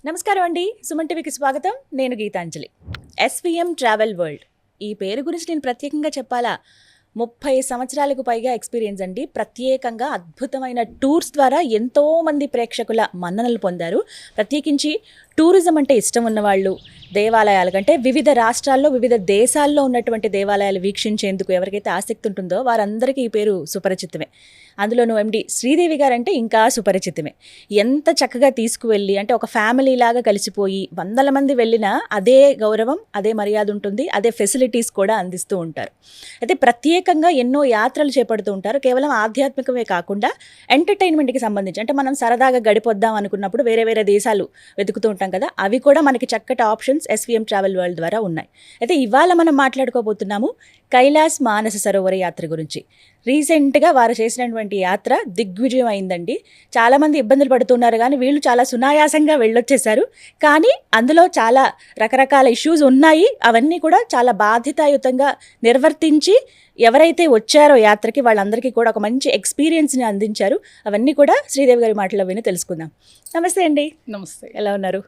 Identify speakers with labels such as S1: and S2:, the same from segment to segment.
S1: నమస్కారం అండి. సుమన్ టీవీకి స్వాగతం. నేను గీతాంజలి. ఎస్వీఎం ట్రావెల్ వరల్డ్ ఈ పేరు గురించి నేను ప్రత్యేకంగా చెప్పాలా? 30 సంవత్సరాలకు పైగా ఎక్స్పీరియన్స్ అండి. ప్రత్యేకంగా అద్భుతమైన టూర్స్ ద్వారా ఎంతో మంది ప్రేక్షకుల మన్ననలు పొందారు. ప్రత్యేకించి టూరిజం అంటే ఇష్టం ఉన్నవాళ్ళు, దేవాలయాలు కంటే వివిధ రాష్ట్రాల్లో వివిధ దేశాల్లో ఉన్నటువంటి దేవాలయాలు వీక్షించేందుకు ఎవరికైతే ఆసక్తి ఉంటుందో వారందరికీ ఈ పేరు సుపరిచితమే. అందులోనూ ఎండి శ్రీదేవి గారు అంటే ఇంకా సుపరిచితమే. ఎంత చక్కగా తీసుకువెళ్ళి అంటే ఒక ఫ్యామిలీ లాగా కలిసిపోయి వందల మంది వెళ్ళినా అదే గౌరవం, అదే మర్యాద ఉంటుంది, అదే ఫెసిలిటీస్ కూడా అందిస్తూ ఉంటారు. అయితే ప్రత్యేకంగా ఎన్నో యాత్రలు చేపడుతూ ఉంటారు. కేవలం ఆధ్యాత్మికమే కాకుండా ఎంటర్టైన్మెంట్కి సంబంధించి అంటే మనం సరదాగా గడిపొద్దాం అనుకున్నప్పుడు వేరే వేరే దేశాలు వెతుకుతూ ఉంటాం కదా, అవి కూడా మనకి చక్కటి ఆప్షన్స్ ఎస్వీఎం ట్రావెల్ వరల్డ్ ద్వారా ఉన్నాయి. అయితే ఇవాళ మనం మాట్లాడుకోబోతున్నాము కైలాస్ మానస సరోవర యాత్ర గురించి. రీసెంట్గా వారు చేసినటువంటి యాత్ర దిగ్విజయం అయిందండి. చాలామంది ఇబ్బందులు పడుతున్నారు కానీ వీళ్ళు చాలా సునాయాసంగా వెళ్ళొచ్చేశారు. కానీ అందులో చాలా రకరకాల ఇష్యూస్ ఉన్నాయి. అవన్నీ కూడా చాలా బాధ్యతాయుతంగా నిర్వర్తించి ఎవరైతే వచ్చారో యాత్రకి వాళ్ళందరికీ కూడా ఒక మంచి ఎక్స్పీరియన్స్ని అందించారు. అవన్నీ కూడా శ్రీదేవి గారి మాటల్లో విని తెలుసుకుందాం. నమస్తే అండి.
S2: నమస్తే.
S1: ఎలా ఉన్నారు?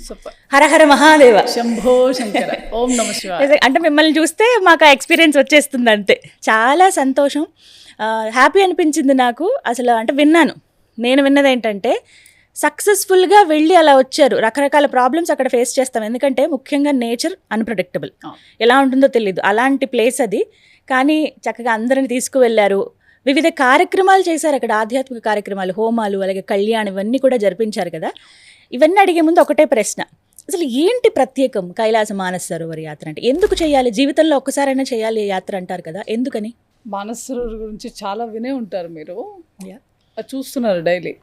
S2: సూపర్.
S1: హర హర మహాదేవ.
S2: శంభో శంకర. ఓం నమ శివాయ.
S1: అంటే మిమ్మల్ని చూస్తే మాకు ఆ ఎక్స్పీరియన్స్ వచ్చేస్తుంది అంతే. చాలా సంతోషం, హ్యాపీ అనిపించింది నాకు. అసలు అంటే నేను విన్నది ఏంటంటే సక్సెస్ఫుల్గా వెళ్ళి అలా వచ్చారు. రకరకాల ప్రాబ్లమ్స్ అక్కడ ఫేస్ చేస్తాం, ఎందుకంటే ముఖ్యంగా నేచర్ అన్ప్రెడిక్టబుల్, ఎలా ఉంటుందో తెలియదు. అలాంటి ప్లేస్ అది. కానీ చక్కగా అందరిని తీసుకువెళ్ళారు. వివిధ కార్యక్రమాలు చేశారు అక్కడ, ఆధ్యాత్మిక కార్యక్రమాలు, హోమాలు, అలాగే కళ్యాణం ఇవన్నీ కూడా జరిపించారు కదా. ఇవన్నీ అడిగే ముందు ఒకటే ప్రశ్న, అసలు ఏంటి ప్రత్యేకం కైలాస మానస సరోవర యాత్ర అంటే? ఎందుకు చేయాలి? జీవితంలో ఒక్కసారైనా చేయాలి యాత్ర అంటారు కదా, ఎందుకని?
S2: మానస సరోవర్ గురించి చాలా వినే ఉంటారు మీరు, చూస్తున్నారు డైలీ,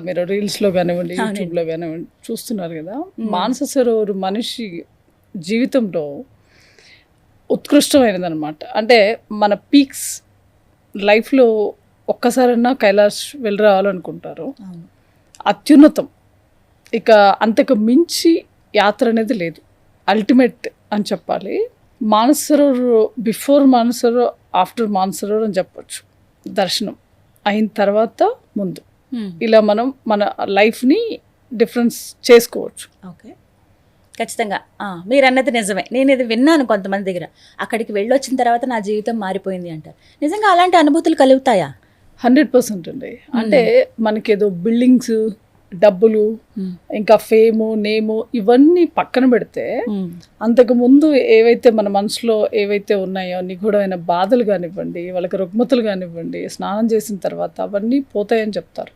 S2: మీరు రీల్స్లో కానివ్వండి, యూట్యూబ్లో కానివ్వండి చూస్తున్నారు కదా. మానస సరోవర్ మనిషి జీవితంలో ఉత్కృష్టమైనదన్నమాట. అంటే మన పీక్స్ లైఫ్లో ఒక్కసారైనా కైలాష్ వెళ్ళి రావాలనుకుంటారు. అత్యున్నతం, ఇక అంతకు మించి యాత్ర అనేది లేదు, అల్టిమేట్ అని చెప్పాలి. మానస సరోవర్ బిఫోర్ మానస సరోవర్, ఆఫ్టర్ మానస సరోవర్ అని చెప్పొచ్చు. దర్శనం అయిన తర్వాత ముందు ఇలా మనం మన లైఫ్ని డిఫరెన్స్ చేసుకోవచ్చు.
S1: ఓకే, ఖచ్చితంగా మీరు అన్నది నిజమే. నేను ఇది విన్నాను కొంతమంది దగ్గర, అక్కడికి వెళ్ళొచ్చిన తర్వాత నా జీవితం మారిపోయింది అంటారు. నిజంగా అలాంటి అనుభూతులు కలుగుతాయా?
S2: 100% అండి. అంటే మనకేదో బిల్డింగ్స్, డబ్బులు, ఇంకా ఫేము, నేము ఇవన్నీ పక్కన పెడితే అంతకుముందు ఏవైతే మన మనసులో ఏవైతే ఉన్నాయో నిగూఢమైన బాధలు కానివ్వండి, వాళ్ళకి రుగ్మతలు కానివ్వండి, స్నానం చేసిన తర్వాత అవన్నీ పోతాయని చెప్తారు.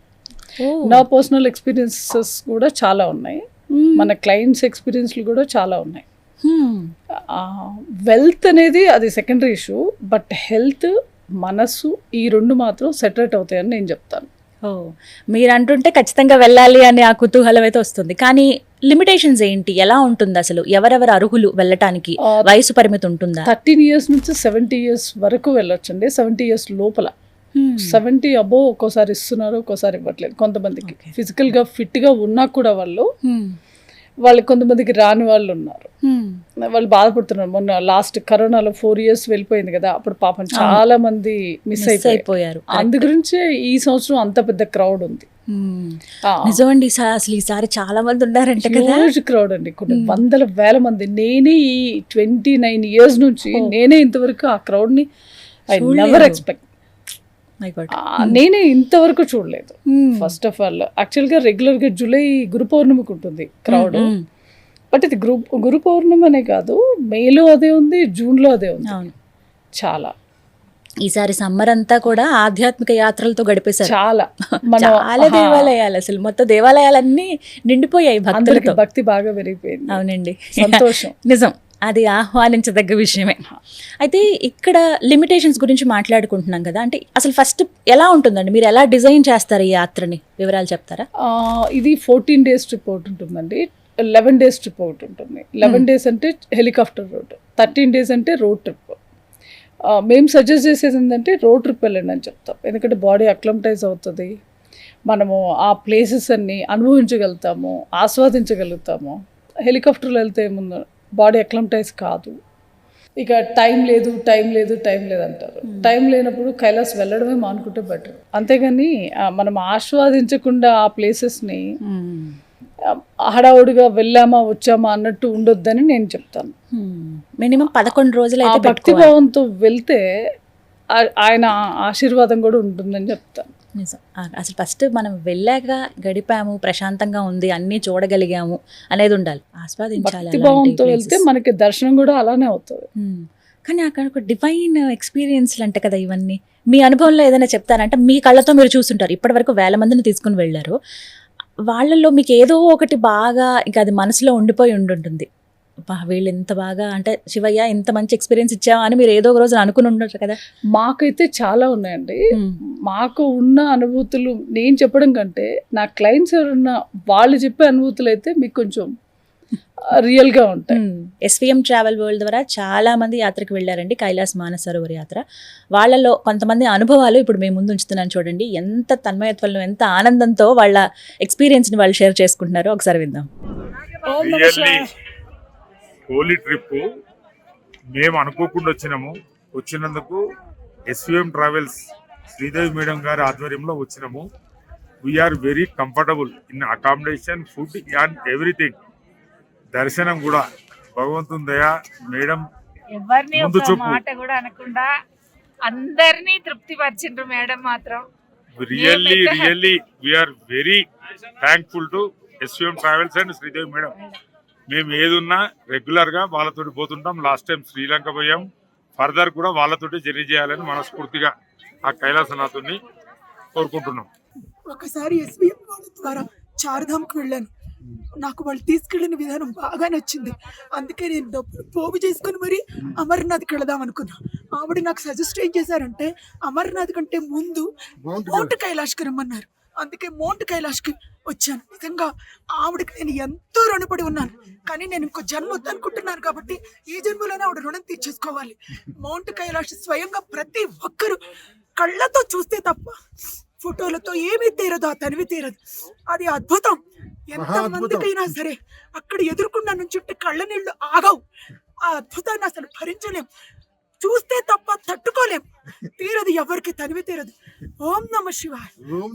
S2: నా పర్సనల్ ఎక్స్పీరియన్సెస్ కూడా చాలా ఉన్నాయి, మన క్లయింట్స్ ఎక్స్పీరియన్స్లు కూడా చాలా ఉన్నాయి. వెల్త్ అనేది అది సెకండరీ ఇష్యూ, బట్ హెల్త్, మనసు ఈ రెండు మాత్రం సెటరేట్ అవుతాయని నేను చెప్తాను.
S1: మీరు అంటుంటే ఖచ్చితంగా వెళ్ళాలి అనే ఆ కుతూహలం అయితే వస్తుంది. కానీ లిమిటేషన్స్ ఏంటి, ఎలా ఉంటుంది అసలు? ఎవరెవరు అర్హులు వెళ్ళటానికి? వయసు పరిమితి ఉంటుందా?
S2: 13 years నుంచి 70 years వరకు వెళ్ళొచ్చండి. 70 years లోపల, 70 అబోవ్ ఒక్కోసారి ఇస్తున్నారు, ఒక్కోసారి ఇవ్వట్లేదు. కొంతమందికి ఫిజికల్గా ఫిట్గా ఉన్నా కూడా వాళ్ళు కొంతమందికి రాని వాళ్ళు ఉన్నారు, వాళ్ళు బాధపడుతున్నారు. మొన్న లాస్ట్ కరోనాలో 4 years వెళ్ళిపోయింది కదా, అప్పుడు పాపం చాలా మంది మిస్ అయిపోయారు. అందు గురించే ఈ సంవత్సరం అంత పెద్ద క్రౌడ్ ఉంది.
S1: నిజమండి, అసలు ఈసారి చాలా మంది ఉన్నారంటే కదా,
S2: హ్యూజ్ క్రౌడ్ అండి, కొన్ని వందల వేల మంది. నేనే ఈ 29 years నుంచి నేనే ఇంతవరకు ఆ క్రౌడ్ని ఐ నెవర్ ఎక్స్పెక్ట్, నేనే ఇంతవరకు చూడలేదు. ఫస్ట్ ఆఫ్ ఆల్ యాక్చువల్గా రెగ్యులర్గా జూలై గురు పౌర్ణమికి ఉంటుంది క్రౌడ్, బట్ ఇది గురు పౌర్ణమి అనే కాదు, మేలో అదే ఉంది, జూన్లో అదే ఉంది. చాలా
S1: ఈసారి సమ్మర్ అంతా కూడా ఆధ్యాత్మిక యాత్రలతో గడిపేశారు.
S2: చాలా
S1: దేవాలయాలు, అసలు మొత్తం దేవాలయాలన్నీ నిండిపోయాయి భక్తులతో.
S2: భక్తి బాగా పెరిగిపోయింది.
S1: అవునండి,
S2: సంతోషం.
S1: నిజం, అది ఆహ్వానించదగ్గ విషయమే. అయితే ఇక్కడ లిమిటేషన్స్ గురించి మాట్లాడుకుంటున్నాం కదా, అంటే అసలు ఫస్ట్ ఎలా ఉంటుందండి? మీరు ఎలా డిజైన్ చేస్తారు ఈ యాత్రని, వివరాలు చెప్తారా?
S2: ఇది 14 days ట్రిప్ ఒకటి ఉంటుందండి, 11 days ట్రిప్ ఒకటి ఉంటుంది. 11 days అంటే హెలికాప్టర్ రోడ్, 13 days అంటే రోడ్ ట్రిప్. మేము సజెస్ట్ చేసేది ఏంటంటే రోడ్ ట్రిప్ వెళ్ళండి అని చెప్తాం, ఎందుకంటే బాడీ అక్లమటైజ్ అవుతుంది, మనము ఆ ప్లేసెస్ అన్ని అనుభవించగలుగుతాము, ఆస్వాదించగలుగుతాము. హెలికాప్టర్లో వెళ్తే ముందు బాడీ అక్లమటైజ్ కాదు. ఇక టైం లేదు అంటారు. టైం లేనప్పుడు కైలాస్ వెళ్ళడమే మానుకుంటే బెటర్. అంతేగాని మనం ఆస్వాదించకుండా ఆ ప్లేసెస్ని హడావుడిగా వెళ్ళామా వచ్చామా అన్నట్టు ఉండొద్దని నేను చెప్తాను.
S1: మినిమం 11 రోజులు
S2: ఆ
S1: అయితే పెట్టుకోవాలి.
S2: భక్తిభావంతో వెళ్తే ఆయన ఆశీర్వాదం కూడా ఉంటుందని చెప్తాను.
S1: నిజం. అసలు ఫస్ట్ మనం వెళ్ళాక గడిపాము, ప్రశాంతంగా ఉంది, అన్నీ చూడగలిగాము అనేది ఉండాలి, ఆస్వాదించాలి అలాంటి
S2: భక్తిభావంతో వెళ్తే
S1: places.
S2: మనకి దర్శనం కూడా అలానే అవుతుంది.
S1: కానీ అక్కడ ఒక డివైన్ ఎక్స్పీరియన్స్లు అంటే కదా ఇవన్నీ. మీ అనుభవంలో ఏదైనా చెప్తారంటే మీ కళ్ళతో మీరు చూస్తుంటారు, ఇప్పటి వరకు 1000 మందిని తీసుకుని వెళ్ళారు, వాళ్ళల్లో మీకు ఏదో ఒకటి బాగా ఇంకా అది మనసులో ఉండిపోయి ఉండుంటుంది. వీళ్ళు ఎంత బాగా అంటే శివయ్య ఇంత మంచి ఎక్స్పీరియన్స్ ఇచ్చావా అని మీరు ఏదో ఒక రోజు అనుకుని ఉండరు కదా.
S2: మాకైతే చాలా ఉన్నాయండి. మాకు ఉన్న అనుభూతులు నేను చెప్పడం కంటే నా క్లయింట్స్ ఎవరున్నా వాళ్ళు చెప్పే అనుభూతులు అయితే మీకు కొంచెం రియల్గా ఉంటాయి.
S1: ఎస్విఎం ట్రావెల్ వరల్డ్ ద్వారా చాలా మంది యాత్రకు వెళ్ళారండి, కైలాస్ మానసరోవర్ యాత్ర. వాళ్ళలో కొంతమంది అనుభవాలు ఇప్పుడు మేము ముందు ఉంచుతున్నాను చూడండి, ఎంత తన్మయత్వంలో ఎంత ఆనందంతో వాళ్ళ ఎక్స్పీరియన్స్ని వాళ్ళు షేర్ చేసుకుంటున్నారో ఒకసారి విందాం.
S3: హోలీ ట్రిప్ మేము అనుకోకుండా వచ్చినందుకు ఎస్విఎం ట్రావెల్స్ శ్రీదేవి మేడం గారి ఆధ్వర్యంలో వచ్చినాము. We're very comfortable in accommodation, food and everything. దర్శనం కూడా భగవంతుని దయ. మేడం
S4: ఎవరిని
S3: ముందు
S4: ఒక
S3: చూపు.
S4: మాట కూడా అనకుండా అందరినీ తృప్తి పరిచిండ్రు మేడం మాత్రం.
S3: Really we're very thankful to SVM travels and Sridevi madam. మేము ఏదున్నా రెగ్యులర్గా వాళ్ళతోటి పోతుంటాం. లాస్ట్ టైం శ్రీలంక పోయాం. ఫర్దర్ కూడా వాళ్ళతోటి జర్నీ చేయాలని మనస్ఫూర్తిగా ఆ కైలాసనాథుని కోరుకుంటున్నాం.
S5: ఒకసారి ఎస్బీఎం వాళ్ళ ద్వారా చార్ధామ్కి వెళ్ళాను. నాకు వాళ్ళు తీసుకెళ్ళిన విధానం బాగా నచ్చింది. అందుకే నేను డబ్బులు పోగు చేసుకుని మరి అమర్నాథ్కి వెళదాం అనుకున్నా. ఆవిడ నాకు సజెస్ట్ ఏం చేశారంటే అమర్నాథ్ కంటే ముందు మౌంట్ కైలాష్కి రమ్మన్నారు. అందుకే మౌంట్ కైలాష్కి వచ్చాను. నిజంగా ఆవిడకి నేను ఎంతో రుణపడి ఉన్నాను. కానీ నేను ఇంకో జన్మ వద్దనుకుంటున్నాను కాబట్టి ఈ జన్మలోనే ఆవిడ రుణం తీర్చేసుకోవాలి. మౌంట్ కైలాష్ స్వయంగా ప్రతి ఒక్కరు కళ్ళతో చూస్తే తప్ప ఫోటోలతో ఏమీ తీరదు, ఆ తనివి తీరదు. అది అద్భుతం. ఎంత మందికైనా సరే అక్కడ ఎదుర్కొన్న నుంచి కళ్ళ నీళ్లు ఆగవు. ఆ అద్భుతాన్ని అసలు భరించలేం, చూస్తే తప్ప తట్టుకోలేం. తీరదు, ఎవరికి తనివి తీరదు. ఓం నమ శివాయ,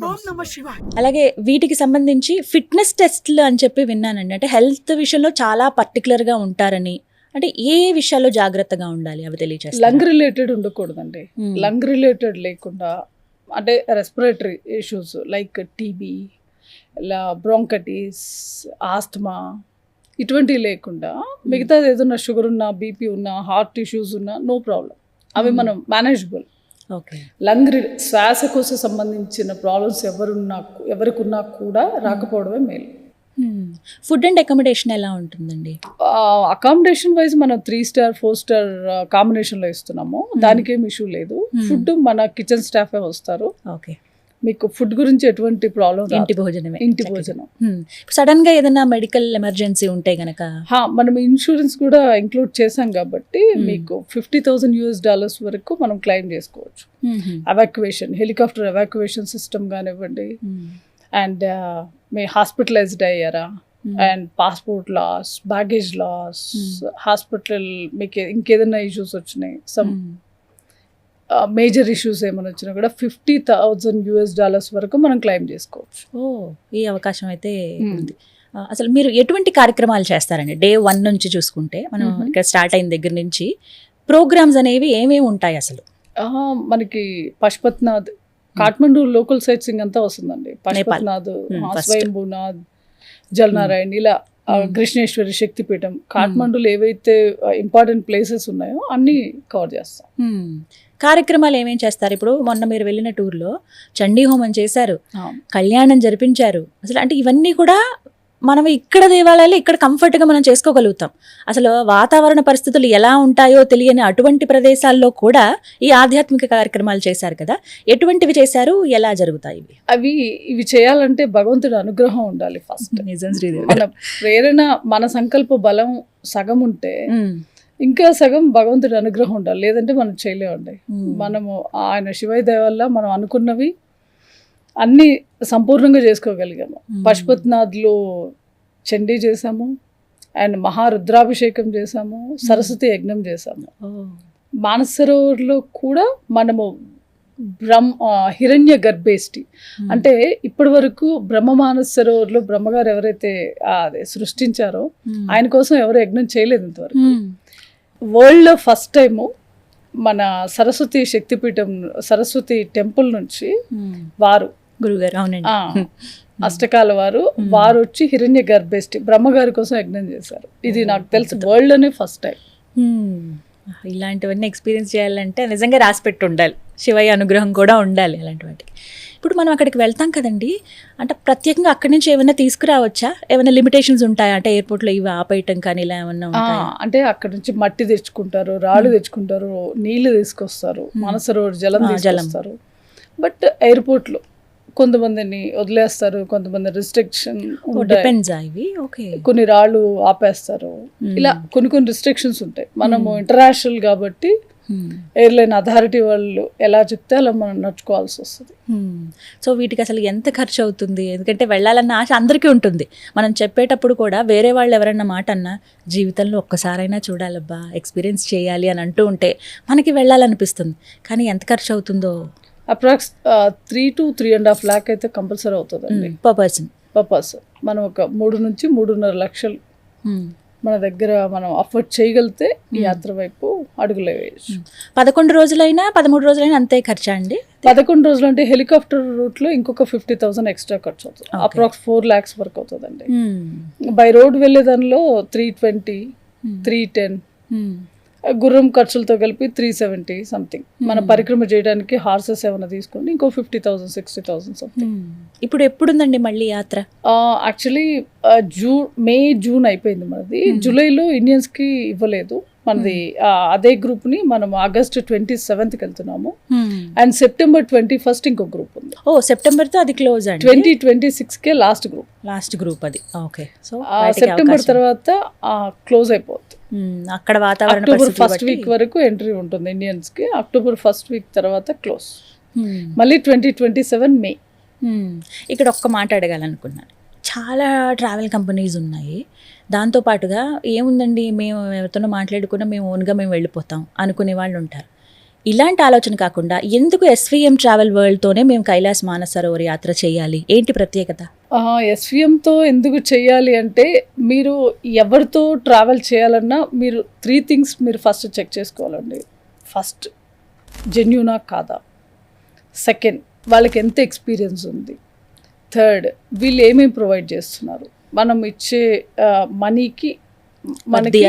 S5: ఓం నమ శివాయ.
S1: అలాగే వీటికి సంబంధించి ఫిట్నెస్ టెస్ట్లు అని చెప్పి విన్నానండి. అంటే హెల్త్ విషయంలో చాలా పర్టికులర్గా ఉంటారని, అంటే ఏ విషయాల్లో జాగ్రత్తగా ఉండాలి అవి తెలియజేస్తారు.
S2: లంగ్ రిలేటెడ్ ఉండకూడదండి. లంగ్ రిలేటెడ్ లేకుండా అంటే రెస్పిరేటరీ ఇష్యూస్ లైక్ టీబీ, ఇలా బ్రోంకటిస్, ఆస్తమా ఇటువంటివి లేకుండా మిగతాది ఏదన్నా షుగర్ ఉన్నా, బీపీ ఉన్నా, హార్ట్ ఇష్యూస్ ఉన్నా నో ప్రాబ్లం, అవి మనం మేనేజబుల్.
S1: ఓకే.
S2: శ్వాసకోశ సంబంధించిన ప్రాబ్లమ్స్ ఎవరికి ఉన్నా కూడా రాకపోవడమే మేలు.
S1: ఫుడ్ అండ్ అకామిడేషన్ ఎలా ఉంటుందండి?
S2: అకామిడేషన్ వైజ్ మనం 3 స్టార్ 4 స్టార్ కాంబినేషన్లో ఇస్తున్నాము. దానికి ఏం ఇష్యూ లేదు. ఫుడ్ మన కిచెన్ స్టాఫే వస్తారు.
S1: ఓకే.
S2: మీకు ఫుడ్ గురించి ఎటువంటి ప్రాబ్లం,
S1: ఇంటి భోజనమే.
S2: ఇంటి భోజనం.
S1: సడన్ గా ఏదైనా మెడికల్ ఎమర్జెన్సీ ఉంటే గనక
S2: మనం ఇన్సూరెన్స్ కూడా ఇంక్లూడ్ చేసాం కాబట్టి మీకు $50,000 వరకు మనం క్లెయిమ్ చేసుకోవచ్చు. ఎవాక్యువేషన్, హెలికాప్టర్ ఎవాక్యువేషన్ సిస్టమ్ కానివ్వండి, అండ్ మీ హాస్పిటలైజ్డ్ అయ్యారా, and passport loss, baggage loss, hospital మీకు ఇంకేదైనా ఇష్యూస్ వచ్చినాయి, సమ్ మేజర్ ఇష్యూస్ ఏమైనా వచ్చినా కూడా $50,000 వరకు మనం క్లెయిమ్ చేసుకోవచ్చు.
S1: ఈ అవకాశం అయితే ఉంది. అసలు మీరు ఎటువంటి కార్యక్రమాలు చేస్తారండి? Day 1 నుంచి చూసుకుంటే మనం ఇక్కడ స్టార్ట్ అయిన దగ్గర నుంచి ప్రోగ్రామ్స్ అనేవి ఏమేమి ఉంటాయి అసలు?
S2: మనకి పశుపతినాథ్, కాఠ్మండూ లోకల్ సైట్ సింగ్ అంతా వస్తుందండి. పశుపతినాథ్, స్వయంభూనాథ్, జల్నారాయణ్, ఇలా కృష్ణేశ్వరి శక్తిపీఠం, కాఠ్మండూలో ఏవైతే ఇంపార్టెంట్ ప్లేసెస్ ఉన్నాయో అన్నీ కవర్ చేస్తాం.
S1: కార్యక్రమాలు ఏమేం చేస్తారు? ఇప్పుడు మొన్న మీరు వెళ్ళిన టూర్లో చండీ హోమం చేశారు, కళ్యాణం జరిపించారు. అసలు అంటే ఇవన్నీ కూడా మనం ఇక్కడ దేవాలయాలు ఇక్కడ కంఫర్ట్గా మనం చేసుకోగలుగుతాం. అసలు వాతావరణ పరిస్థితులు ఎలా ఉంటాయో తెలియని అటువంటి ప్రదేశాల్లో కూడా ఈ ఆధ్యాత్మిక కార్యక్రమాలు చేశారు కదా, ఎటువంటివి చేశారు, ఎలా జరుగుతాయి
S2: ఇవి చేయాలంటే భగవంతుడి అనుగ్రహం ఉండాలి ఫస్ట్.
S1: నిజం శ్రీదేవి.
S2: మన ప్రేరణ, మన సంకల్ప బలం సగం ఉంటే ఇంకా సగం భగవంతుడి అనుగ్రహం ఉండాలి, లేదంటే మనం చేయలేమండి. మనము ఆయన శివయ్య దయ వల్ల మనం అనుకున్నవి అన్నీ సంపూర్ణంగా చేసుకోగలిగాము. పశుపతినాథ్లో చండీ చేసాము, అండ్ మహారుద్రాభిషేకం చేసాము, సరస్వతి యజ్ఞం చేసాము. మానసరోవర్లో కూడా మనము హిరణ్య గర్భేష్టి. అంటే ఇప్పటి వరకు బ్రహ్మ మానస సరోవర్లో బ్రహ్మగారు ఎవరైతే అదే సృష్టించారో ఆయన కోసం ఎవరు యజ్ఞం చేయలేదు ఇంతవరకు. వరల్డ్లో ఫస్ట్ టైము మన సరస్వతి శక్తిపీఠం, సరస్వతి టెంపుల్ నుంచి వారు
S1: గురుగారు అవునండి.
S2: అష్టకాల వారు వచ్చి హిరణ్య గర్భేష్టి బ్రహ్మగారి కోసం యజ్ఞం చేశారు. ఇది నాకు తెలిసి వరల్డ్ లోనే ఫస్ట్ టైం.
S1: ఇలాంటివన్నీ ఎక్స్పీరియన్స్ చేయాలంటే నిజంగా రాసిపెట్టి ఉండాలి, శివయ్య అనుగ్రహం కూడా ఉండాలి అలాంటి వాటికి. ఇప్పుడు మనం అక్కడికి వెళ్తాం కదండి, అంటే ప్రత్యేకంగా అక్కడి నుంచి ఏమైనా తీసుకురావచ్చా? ఏమైనా లిమిటేషన్స్ ఉంటాయా? అంటే ఎయిర్పోర్ట్లో ఇవి ఆపేయటం కానీ ఇలా ఏమన్నా ఉంటాయా?
S2: అంటే అక్కడ నుంచి మట్టి తెచ్చుకుంటారు, రాళ్ళు తెచ్చుకుంటారు, నీళ్లు తీసుకొస్తారు, మానసరోవర్ జలం తీసుకొస్తారు. బట్ ఎయిర్పోర్ట్లో కొంతమందిని వదిలేస్తారు, కొంతమంది రిస్ట్రిక్షన్ కొన్ని రాళ్ళు ఆపేస్తారు. ఇలా కొన్ని రిస్ట్రిక్షన్స్ ఉంటాయి. మనము ఇంటర్నేషనల్ కాబట్టి ఎయిర్లైన్ అథారిటీ వాళ్ళు ఎలా చెప్తే అలా మనం నడుచుకోవాల్సి వస్తుంది.
S1: సో వీటికి అసలు ఎంత ఖర్చు అవుతుంది? ఎందుకంటే వెళ్ళాలన్న ఆశ అందరికీ ఉంటుంది. మనం చెప్పేటప్పుడు కూడా వేరే వాళ్ళు ఎవరన్నా మాట అన్నా జీవితంలో ఒక్కసారైనా చూడాలబ్బా, ఎక్స్పీరియన్స్ చేయాలి అని అంటూ ఉంటే మనకి వెళ్ళాలనిపిస్తుంది. కానీ ఎంత ఖర్చు అవుతుందో
S2: అప్రాక్స్ 3 to 3.5 lakh అయితే కంపల్సరీ అవుతుందండి పర్ పర్సన్. మనం ఒక 3 నుంచి 3.5 లక్షలు మన దగ్గర మనం అఫోర్డ్ చేయగలిగితే ఈ యాత్ర వైపు అడుగులు వేయచ్చు.
S1: 11 రోజులైనా 13 రోజులైనా అంతే ఖర్చా అండి?
S2: 11 రోజులు అంటే హెలికాప్టర్ రూట్లో ఇంకొక 50,000 ఎక్స్ట్రా ఖర్చు అవుతుంది. అప్రాక్స్ 4 lakhs వరకు అవుతుందండి. బై రోడ్ వెళ్ళే దానిలో 320, 310, గుర్రం ఖర్చులతో కలిపి 370 సంథింగ్. మన పరిక్రమ చేయడానికి హార్సెస్ ఏమైనా తీసుకుని ఇంకో 50,000, 60,000 సంథింగ్.
S1: ఇప్పుడు ఎప్పుడుందండి మళ్ళీ యాత్ర?
S2: యాక్చువల్లీ జూన్ అయిపోయింది మనది. జూలైలో ఇండియన్స్కి ఇవ్వలేదు మనది. అదే గ్రూప్ని మనం August 27th వెళ్తున్నాము. అండ్ September 21st ఇంకో గ్రూప్ ఉంది.
S1: సెప్టెంబర్తో అది క్లోజ్ అండి.
S2: 2026కే లాస్ట్ గ్రూప్
S1: అది. ఓకే. సో
S2: సెప్టెంబర్ తర్వాత క్లోజ్ అయిపోతుంది.
S1: అక్కడ వాతావరణం
S2: అక్టోబర్ ఫస్ట్ వీక్ వరకు ఎంట్రీ ఉంటుంది ఇండియన్స్ కి. అక్టోబర్ ఫస్ట్ వీక్ తర్వాత క్లోజ్. మళ్ళీ 2027 మే.
S1: ఇక్కడ ఒక్క మాట అడగాలనుకున్నాను. చాలా ట్రావెల్ కంపెనీస్ ఉన్నాయి, దాంతోపాటుగా ఏముందండి మేము ఎవరితోనో మాట్లాడుకున్నా మేము ఓన్గా మేము వెళ్ళిపోతాం అనుకునే వాళ్ళు ఉంటారు. ఇలాంటి ఆలోచన కాకుండా ఎందుకు SVM ట్రావెల్ వరల్డ్తోనే మేము కైలాస్ మానస సరోవర్ యాత్ర చేయాలి? ఏంటి ప్రత్యేకత?
S2: SVMతో ఎందుకు చేయాలి అంటే, మీరు ఎవరితో ట్రావెల్ చేయాలన్నా మీరు 3 things మీరు ఫస్ట్ చెక్ చేసుకోవాలండి. ఫస్ట్, జెన్యూనా కాదా. సెకండ్, వాళ్ళకి ఎంత ఎక్స్పీరియన్స్ ఉంది. థర్డ్, వీళ్ళు ఏమేమి ప్రొవైడ్ చేస్తున్నారు, మనం ఇచ్చే మనీకి మనకి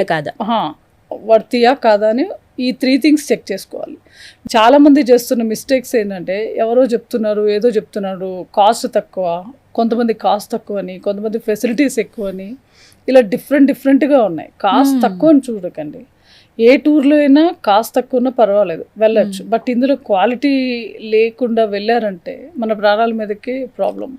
S2: వర్తియా కాదా అని ఈ 3 things చెక్ చేసుకోవాలి. చాలామంది చేస్తున్న మిస్టేక్స్ ఏంటంటే, ఎవరో చెప్తున్నారు, ఏదో చెప్తున్నారు, కాస్ట్ తక్కువ, కొంతమంది కాస్ట్ తక్కువ అని, కొంతమంది ఫెసిలిటీస్ ఎక్కువ అని, ఇలా డిఫరెంట్గా ఉన్నాయి. కాస్ట్ తక్కువ అని చూడకండి. ఏ టూర్లో అయినా కాస్ట్ తక్కువ ఉన్నా పర్వాలేదు, వెళ్ళచ్చు. బట్ ఇందులో క్వాలిటీ లేకుండా వెళ్ళారంటే మన ప్రాణాల మీదకి ప్రాబ్లం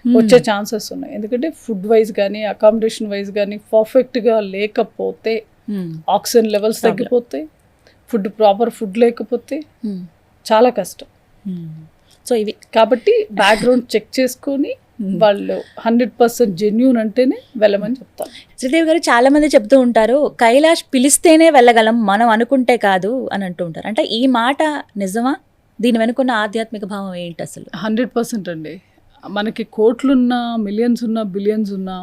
S2: వచ్చే ఛాన్సెస్ ఉన్నాయి. ఎందుకంటే ఫుడ్ వైజ్ కానీ అకామిడేషన్ వైజ్ కానీ పర్ఫెక్ట్గా లేకపోతే ఆక్సిజన్ లెవెల్స్ తగ్గిపోతాయి, ప్రాపర్ ఫుడ్ లేకపోతే చాలా కష్టం.
S1: సో ఇవి
S2: కాబట్టి బ్యాక్గ్రౌండ్ చెక్ చేసుకొని వాళ్ళు 100% జెన్యూన్ అంటేనే వెళ్ళమని చెప్తాను.
S1: శ్రీదేవి గారు, చాలా మంది చెప్తూ ఉంటారు కైలాష్ పిలిస్తేనే వెళ్ళగలం, మనం అనుకుంటే కాదు అని అంటూ ఉంటారు. అంటే ఈ మాట నిజమా? దీని వెనుకున్న ఆధ్యాత్మిక భావం ఏంటి అసలు?
S2: 100% అండి. మనకి కోట్లున్నా, మిలియన్స్ ఉన్నా, బిలియన్స్ ఉన్నా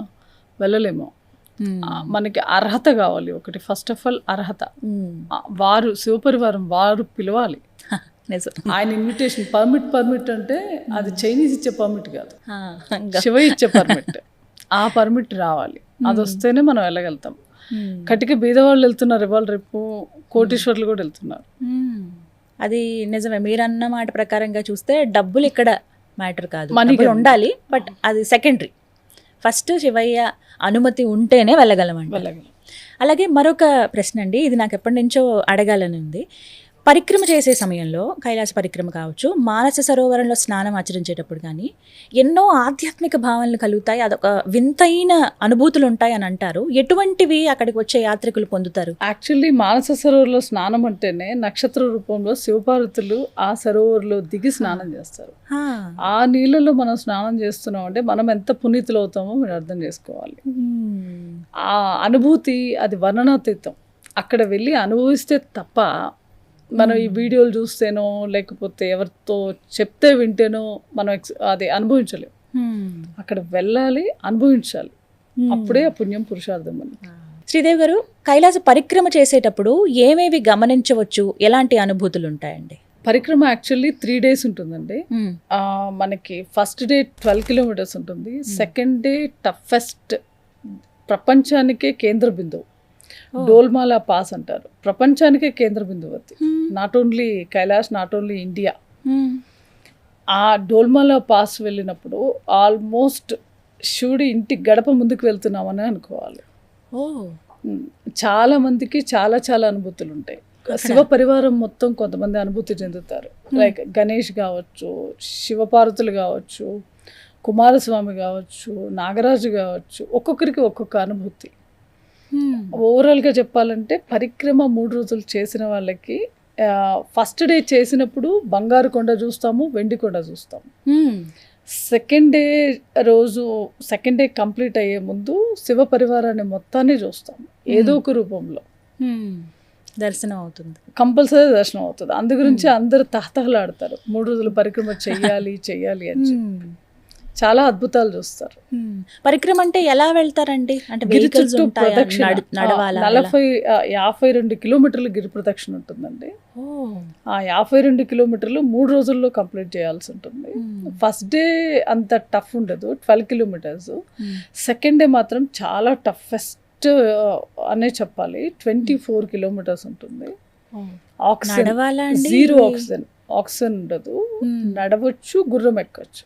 S2: వెళ్ళలేము. మనకి అర్హత కావాలి ఒకటి. ఫస్ట్ ఆఫ్ ఆల్ అర్హత. వారు శివపరివారం వారు పిలవాలి. ఆయన ఇన్విటేషన్ పర్మిట్ అంటే అది చైనీస్ ఇచ్చే పర్మిట్ కాదు, శివ ఇచ్చే పర్మిట్. ఆ పర్మిట్ రావాలి, అది వస్తేనే మనం వెళ్ళగలుగుతాం. కటిక బీదవాళ్ళు వెళ్తున్నారు, ఇవాళ రేపు కోటీశ్వర్లు కూడా వెళ్తున్నారు.
S1: అది నిజమే. మీరన్న మాట ప్రకారంగా చూస్తే డబ్బులు ఇక్కడ మ్యాటర్ కాదు, మనకి ఉండాలి, బట్ అది సెకండరీ. ఫస్ట్ శివయ్య అనుమతి ఉంటేనే వెళ్ళగలమండి. అలాగే మరొక ప్రశ్న అండి, ఇది నాకు ఎప్పటి నుంచో అడగాలని ఉంది. పరిక్రమ చేసే సమయంలో, కైలాస పరిక్రమ కావచ్చు, మానస సరోవరంలో స్నానం ఆచరించేటప్పుడు కానీ ఎన్నో ఆధ్యాత్మిక భావనలు కలుగుతాయి, అదొక వింతైన అనుభూతులు ఉంటాయి అని అంటారు. ఎటువంటివి అక్కడికి వచ్చే యాత్రికులు పొందుతారు?
S2: యాక్చువల్లీ మానస సరోవర్లో స్నానం అంటేనే నక్షత్ర రూపంలో శివపార్వతులు ఆ సరోవర్లో దిగి స్నానం చేస్తారు. ఆ నీళ్ళలో మనం స్నానం చేస్తున్నాం అంటే మనం ఎంత పునీతులు అవుతామో మీరు అర్థం చేసుకోవాలి. ఆ అనుభూతి అది వర్ణనాతీతం. అక్కడ వెళ్ళి అనుభవిస్తే తప్ప మనం ఈ వీడియోలు చూస్తేనో లేకపోతే ఎవరితో చెప్తే వింటేనో మనం అది అనుభవించలేము. అక్కడ వెళ్ళాలి, అనుభవించాలి, అప్పుడే ఆ పుణ్యం పురుషార్థం అని.
S1: శ్రీదేవి గారు, కైలాస పరిక్రమ చేసేటప్పుడు ఏమేవి గమనించవచ్చు, ఎలాంటి అనుభూతులు ఉంటాయండి?
S2: పరిక్రమ యాక్చువల్లీ 3 days ఉంటుందండి. మనకి ఫస్ట్ డే 12 kilometers ఉంటుంది. సెకండ్ డే టఫెస్ట్, ప్రపంచానికే కేంద్ర బిందువు, డోల్మాలా పాస్ అంటారు. ప్రపంచానికే కేంద్ర బిందువు అది. Not only Kailash, not only India. ఆ డోల్మాలా పాస్ వెళ్ళినప్పుడు ఆల్మోస్ట్ శివుడి ఇంటి గడప ముందుకు వెళ్తున్నామని అనుకోవాలి. చాలా మందికి చాలా చాలా అనుభూతులు ఉంటాయి. శివ పరివారం మొత్తం కొంతమంది అనుభూతి చెందుతారు. లైక్ గణేష్ కావచ్చు, శివపార్వతులు కావచ్చు, కుమారస్వామి కావచ్చు, నాగరాజు కావచ్చు, ఒక్కొక్కరికి ఒక్కొక్క అనుభూతి. ఓవరాల్గా చెప్పాలంటే పరిక్రమ 3 రోజులు చేసిన వాళ్ళకి ఫస్ట్ డే చేసినప్పుడు బంగారు కొండ చూస్తాము, వెండి కొండ చూస్తాము. సెకండ్ డే రోజు, సెకండ్ డే కంప్లీట్ అయ్యే ముందు శివ పరివారాన్ని మొత్తాన్ని చూస్తాము, ఏదో ఒక రూపంలో
S1: దర్శనం అవుతుంది,
S2: కంపల్సరీ దర్శనం అవుతుంది. అందు గురించి అందరూ తహతహలాడతారు 3 రోజులు పరిక్రమ చెయ్యాలి చెయ్యాలి అని. చాలా అద్భుతాలు చూస్తారు.
S1: పరిక్రమ అంటే ఎలా వెళ్తారండి? అంటే
S2: గిరి చుట్టూ
S1: ఉంటాయా?
S2: ప్రదక్షిణ
S1: నడవాలా?
S2: 52 kilometers గిరి ప్రదక్షిణ ఉంటుందండి. ఆ 52 kilometers 3 రోజుల్లో కంప్లీట్ చేయాల్సి ఉంటుంది. ఫస్ట్ డే అంత టఫ్ ఉండదు, 12 kilometers. సెకండ్ డే మాత్రం చాలా టఫెస్ట్ అనే చెప్పాలి, 24 kilometers ఉంటుంది. ఆక్సిజన్, జీరో ఆక్సిజన్ ఉండదు. నడవచ్చు, గుర్రం ఎక్కచ్చు.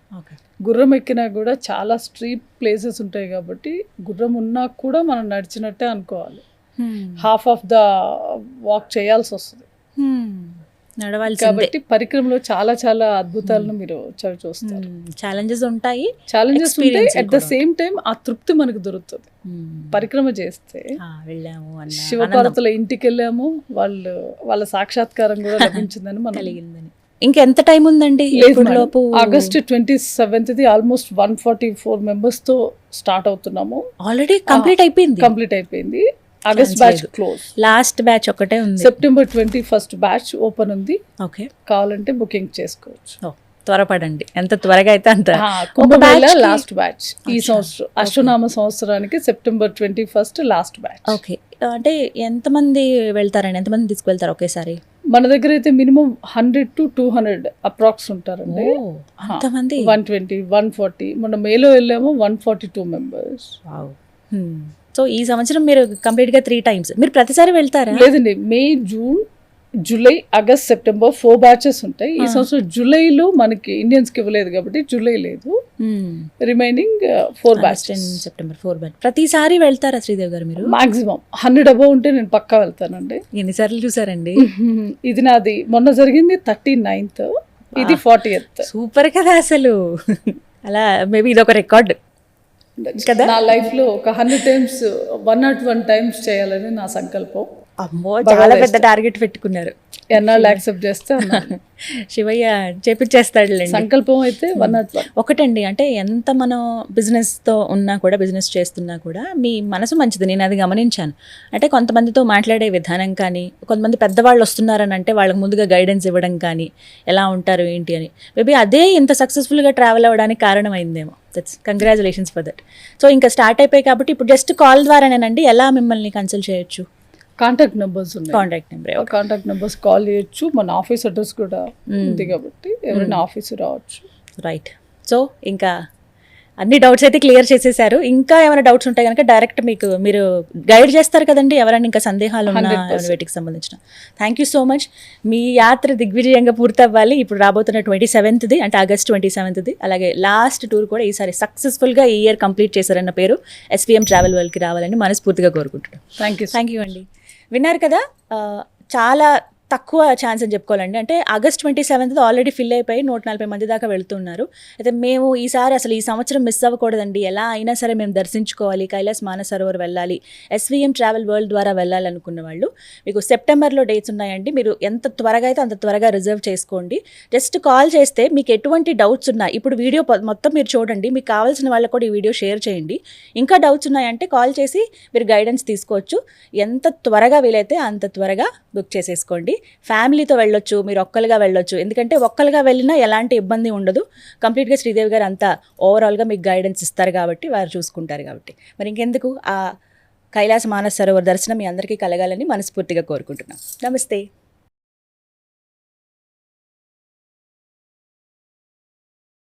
S2: గుర్రం ఎక్కినా కూడా చాలా స్ట్రీట్ ప్లేసెస్ ఉంటాయి కాబట్టి గుర్రం ఉన్నా కూడా మనం నడిచినట్టే అనుకోవాలి. హాఫ్ ఆఫ్ ద వాక్ చేయాల్సి వస్తుంది కాబట్టి పరిక్రమలో చాలా చాలా అద్భుతాలను మీరు చవి చూస్తారు.
S1: ఛాలెంజెస్ ఉంటాయి,
S2: అట్ ద సేమ్ టైం ఆ తృప్తి మనకు దొరుకుతుంది. పరిక్రమ చేస్తే శివపార్వతుల ఇంటికి వెళ్ళాము, వాళ్ళ సాక్షాత్కారం కూడా లభించిందని మనం
S1: కలిగిందని. ఇంకెంత టైం ఉందండి?
S2: ఆగస్ట్ 27th ఆల్మోస్ట్ 144 members తో స్టార్ట్ అవుతున్నాము.
S1: ఆల్రెడీ కంప్లీట్
S2: అయిపోయింది. August batch close,
S1: last batch ఒకటే ఉంది.
S2: సెప్టెంబర్ 21st బ్యాచ్ ఓపెన్ ఉంది.
S1: ఓకే,
S2: కావాలంటే బుకింగ్ చేసుకోవచ్చు.
S1: త్వరపడండి, ఎంత త్వరగా అయితే అంత.
S2: కుంభమేళ లాస్ట్ బ్యాచ్ ఈ సంవత్సరం, అశ్వనామ సంవత్సరానికి September 21st last batch.
S1: Okay, అంటే ఎంతమంది వెళ్తారండి? ఎంతమంది తీసుకువెళ్తారు ఒకేసారి?
S2: మన దగ్గర అయితే మినిమం 100 to 200 అప్రాక్స్ ఉంటారండి. 120, 140. మొన్న మేలో వెళ్ళాము 142 members.
S1: సో ఈ సంవత్సరం మీరు కంప్లీట్ గా 3 times మీరు ప్రతిసారి వెళ్తారా?
S2: లేదండి, May, June, July, August, September 4 batches ఉంటాయి. ఈ సంవత్సరం జూలైలో మనకి ఇండియన్స్ కి ఇవ్వలేదు కాబట్టి జూలై లేదు, రిమైనింగ్ 4 batches.
S1: September 4 batch. ప్రతిసారి వెళ్తారా శ్రీదేవి గారు మీరు?
S2: మాక్సిమం 100 above ఉంటే నేను పక్కా వెళ్తానండి.
S1: ఎన్నిసార్లు చూసారండి?
S2: ఇది నాది మొన్న జరిగింది 39th, ఇది 40th.
S1: సూపర్ కదా అసలు. అలా మేబీ ఇది ఒక రికార్డ్ కదా
S2: నా లైఫ్ లో. ఒక 100 times 101 times చేయాలని నా సంకల్పం.
S1: అమ్మో, చాలా పెద్ద టార్గెట్ పెట్టుకున్నారు.
S2: ఎన్నాళ్ళు యాక్సెప్ట్ చేస్తే
S1: శివయ్య చేపించేస్తాడులేండి.
S2: సంకల్పం అయితే 101.
S1: ఒకటండి, అంటే ఎంత మనం బిజినెస్తో ఉన్నా కూడా, బిజినెస్ చేస్తున్నా కూడా మీ మనసు మంచిది, నేను అది గమనించాను. అంటే కొంతమందితో మాట్లాడే విధానం కానీ, కొంతమంది పెద్దవాళ్ళు వస్తున్నారని అంటే వాళ్ళకి ముందుగా గైడెన్స్ ఇవ్వడం కానీ, ఎలా ఉంటారు ఏంటి అని, మేబీ అదే ఇంత సక్సెస్ఫుల్గా ట్రావెల్ అవ్వడానికి కారణమైందేమో. That's congratulations for that. So ఇంకా స్టార్ట్ అయిపోయి కాబట్టి ఇప్పుడు జస్ట్ కాల్ ద్వారానేనండి ఎలా మిమ్మల్ని కన్సల్ట్ చేయొచ్చు?
S2: కాంటాక్ట్ నెంబర్స్ ఉన్నాయి.
S1: కాంటాక్ట్
S2: నెంబర్స్ కాల్ చేయొచ్చు. మన ఆఫీస్ అడ్రస్ కూడా ఉంది కాబట్టి ఎవరైనా ఆఫీస్ రావచ్చు.
S1: రైట్. సో ఇంకా అన్ని డౌట్స్ అయితే క్లియర్ చేసేసారు. ఇంకా ఏమైనా డౌట్స్ ఉంటాయి కనుక డైరెక్ట్ మీరు గైడ్ చేస్తారు కదండి ఎవరైనా ఇంకా సందేహాలు ఉన్నా వీటికి సంబంధించిన. Thank you so much. మీ యాత్ర దిగ్విజయంగా పూర్తవ్వాలి. ఇప్పుడు రాబోతున్న 27th, అంటే ఆగస్ట్ 27th, అలాగే లాస్ట్ టూర్ కూడా ఈసారి సక్సెస్ఫుల్గా ఈ ఇయర్ కంప్లీట్ చేశారన్న పేరు SVM ట్రావెల్ వరల్డ్కి రావాలని మనస్ఫూర్తిగా కోరుకుంటున్నాం.
S2: థ్యాంక్ యూ
S1: అండి. విన్నారు కదా, చాలా తక్కువ ఛాన్స్ అని చెప్పుకోవాలండి. అంటే ఆగస్ట్ 27th ఆల్రెడీ ఫిల్ అయిపోయి 140 మంది దాకా వెళ్తున్నారు. అయితే మేము ఈసారి అసలు ఈ సంవత్సరం మిస్ అవ్వకూడదండి, ఎలా అయినా సరే మేము దర్శించుకోవాలి, కైలాస్ మానసరోవర్ వెళ్ళాలి, SVM ట్రావెల్ వరల్డ్ ద్వారా వెళ్ళాలనుకున్న వాళ్ళు మీకు సెప్టెంబర్లో డేట్స్ ఉన్నాయండి. మీరు ఎంత త్వరగా అయితే అంత త్వరగా రిజర్వ్ చేసుకోండి. జస్ట్ కాల్ చేస్తే మీకు ఎటువంటి డౌట్స్ ఉన్నాయి, ఇప్పుడు వీడియో మొత్తం మీరు చూడండి, మీకు కావాల్సిన వాళ్ళకు కూడా ఈ వీడియో షేర్ చేయండి. ఇంకా డౌట్స్ ఉన్నాయంటే కాల్ చేసి మీరు గైడెన్స్ తీసుకోవచ్చు. ఎంత త్వరగా వీలైతే అంత త్వరగా బుక్ చేసేసుకోండి. ఫ్యామిలీతో వెళ్ళొచ్చు, మీరు ఒక్కలుగా వెళ్ళొచ్చు. ఎందుకంటే ఒక్కలుగా వెళ్ళినా ఎలాంటి ఇబ్బంది ఉండదు. కంప్లీట్గా శ్రీదేవి గారు అంతా ఓవరాల్గా మీకు గైడెన్స్ ఇస్తారు కాబట్టి, వారు చూసుకుంటారు కాబట్టి. మరి ఇంకెందుకు, ఆ కైలాస మానస సరోవర్ దర్శనం మీ అందరికీ కలగాలని మనస్ఫూర్తిగా కోరుకుంటున్నాం. నమస్తే.